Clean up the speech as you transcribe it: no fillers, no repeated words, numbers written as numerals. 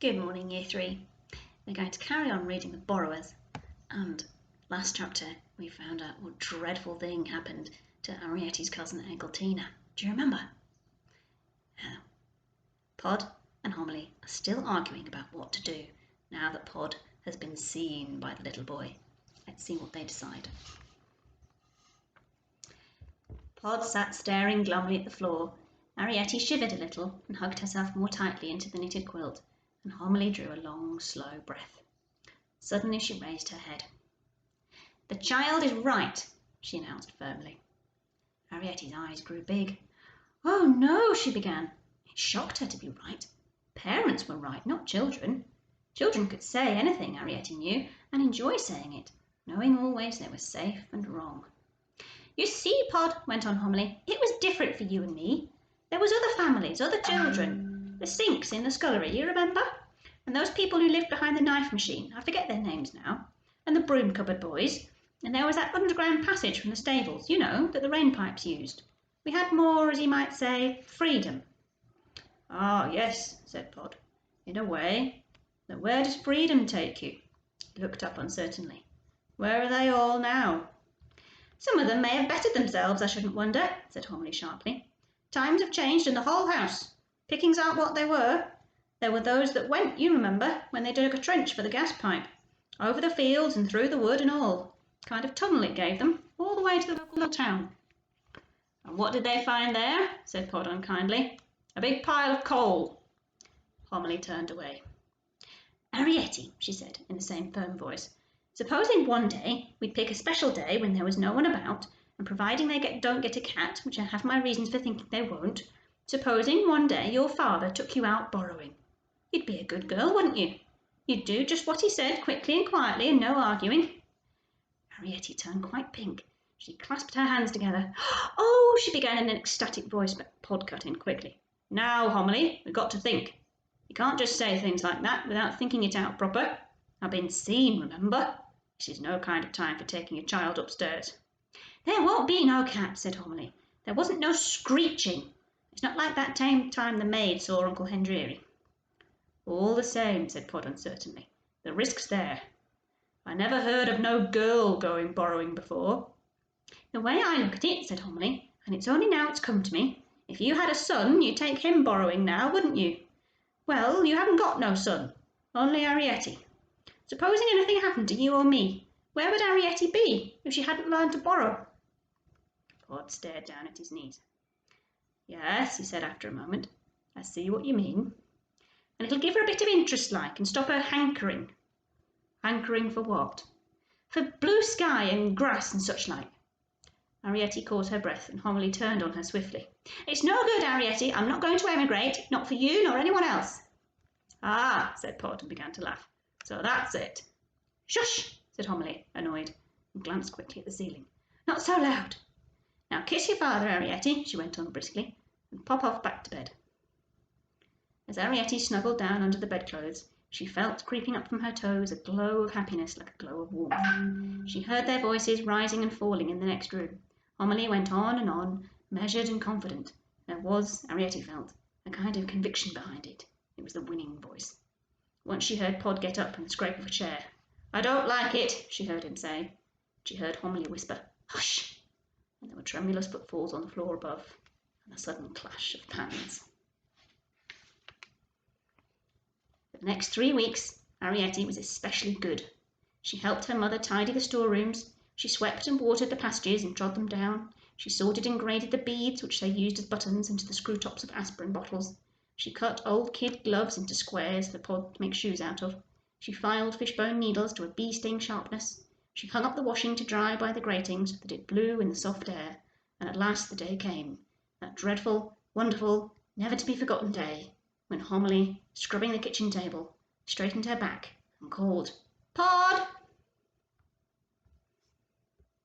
Good morning, Year 3. We're going to carry on reading The Borrowers, and last chapter we found out what dreadful thing happened to Arrietty's cousin Eglantine. Do you remember? Pod and Homily are still arguing about what to do now that Pod has been seen by the little boy. Let's see what they decide. Pod sat staring glumly at the floor. Arrietty shivered a little and hugged herself more tightly into the knitted quilt, and Homily drew a long, slow breath. Suddenly she raised her head. "The child is right," she announced firmly. Arrietty's eyes grew big. "Oh no," she began. It shocked her to be right. Parents were right, not children. Children could say anything, Arrietty knew, and enjoy saying it, knowing always they were safe and wrong. "You see, Pod," went on Homily, "it was different for you and me. There was other families, other children. The Sinks in the scullery, you remember? And those people who lived behind the knife machine, I forget their names now. And the broom cupboard boys. And there was that underground passage from the stables, you know, that the rainpipes used. We had more, as you might say, freedom." "Ah, yes," said Pod, "in a way. But where does freedom take you?" He looked up uncertainly. "Where are they all now?" "Some of them may have bettered themselves, I shouldn't wonder," said Homily sharply. "Times have changed and the whole house. Pickings aren't what they were. There were those that went, you remember, when they dug a trench for the gas pipe. Over the fields and through the wood and all. Kind of tunnel it gave them, all the way to the local town." "And what did they find there?" said Pod unkindly. "A big pile of coal." Homily turned away. "Arrietty," she said in the same firm voice, "supposing one day we'd pick a special day when there was no one about, and providing they don't get a cat, which I have my reasons for thinking they won't, supposing one day your father took you out borrowing. You'd be a good girl, wouldn't you? You'd do just what he said, quickly and quietly, and no arguing." Arrietty turned quite pink. She clasped her hands together. "Oh," she began in an ecstatic voice, but Pod cut in quickly. "Now, Homily, we've got to think. You can't just say things like that without thinking it out proper. I've been seen, remember? This is no kind of time for taking a child upstairs." "There won't be no cat," said Homily. "There wasn't no screeching. It's not like that time the maid saw Uncle Hendry." "All the same," said Pod uncertainly, "the risk's there. I never heard of no girl going borrowing before." "The way I look at it," said Homily, "and it's only now it's come to me, if you had a son you'd take him borrowing now, wouldn't you? Well, you haven't got no son, only Arrietty. Supposing anything happened to you or me, where would Arrietty be if she hadn't learned to borrow?" Pod stared down at his knees. "Yes," he said after a moment, "I see what you mean. And it'll give her a bit of interest like, and stop her hankering." "Hankering for what?" "For blue sky and grass and such like." Arrietty caught her breath, and Homily turned on her swiftly. "It's no good, Arrietty. I'm not going to emigrate, not for you nor anyone else." "Ah," said Pod, and began to laugh. "So that's it." "Shush," said Homily, annoyed, and glanced quickly at the ceiling. "Not so loud. Now kiss your father, Arrietty," she went on briskly, "and pop off back to bed." As Arrietty snuggled down under the bedclothes, she felt creeping up from her toes a glow of happiness like a glow of warmth. She heard their voices rising and falling in the next room. Homily went on, measured and confident. There was, Arrietty felt, a kind of conviction behind it. It was the winning voice. Once she heard Pod get up and scrape of a chair. "I don't like it," she heard him say. She heard Homily whisper, "Hush!" and there were tremulous footfalls on the floor above, and a sudden clash of pans. For the next 3 weeks, Arrietty was especially good. She helped her mother tidy the storerooms. She swept and watered the passages and trod them down. She sorted and graded the beads which they used as buttons into the screw tops of aspirin bottles. She cut old kid gloves into squares for Pod to make shoes out of. She filed fishbone needles to a bee-sting sharpness. She hung up the washing to dry by the grating so that it blew in the soft air. And at last the day came, that dreadful, wonderful, never-to-be-forgotten day, when Homily, scrubbing the kitchen table, straightened her back and called, "Pod!"